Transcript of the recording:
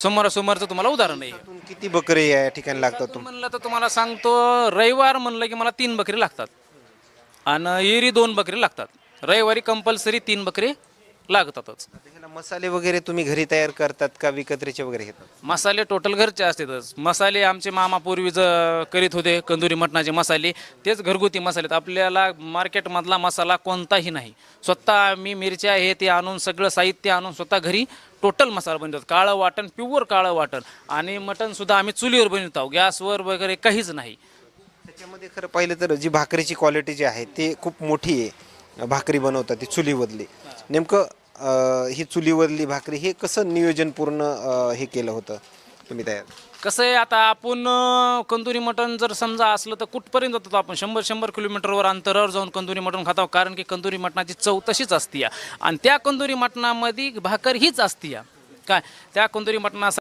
सोमवारचं तुम्हाला उदाहरण आहे. दिवसातून किती बकरी या ठिकाणी लागतात दिवसातून म्हणलं तर तुम्हाला सांगतो, रविवार म्हणलं की मला 3 बकरी लागतात आणि एरी 2 बकरी लागतात. रविवारी कंपल्सरी 3 बकरी लागतातच. ह्याला मसाले वगैरे तुम्ही घरी तयार करतात का विकत्रीचे वगैरे घेतात? मसाले टोटल घरचे असतातच. मसाले आमचे मामा पूर्वी करीत होते, कंदुरी मटणाचे मसाले, तेच घरगुती मसाले आहेत. आपल्याला मार्केटमधला मसाला कोणताही नाही. स्वतः मी मिरच्या हे ते आणून सगळं साहित्य आणून स्वतः घरी टोटल मसाला बनवतात. काळं वाटण, प्युअर काळं वाटण. आणि मटणसुद्धा आम्ही चुलीवर बनवत आहोत, गॅसवर वगैरे काहीच नाही. त्याच्यामध्ये खरं पाहिलं तर जी भाकरीची क्वालिटी जी आहे ती खूप मोठी आहे. भाकरी बनवतात ती चुलीवरली. नेमकं ही चुलीवरली भाकरी हे कसं नियोजनपूर्ण हे केलं होतं तुम्ही तयार? कसं आहे, आता आपण कंदुरी मटण जर समजा असलं तर कुठपर्यंत जातो आपण 100 किलोमीटरवर अंतरावर जाऊन कंदुरी मटण खातो, कारण की कंदुरी मटणाची चव तशीच असते. आणि त्या कंदुरी मटणामध्ये भाकर हीच असते. काय त्या कंदुरी मटणासाठी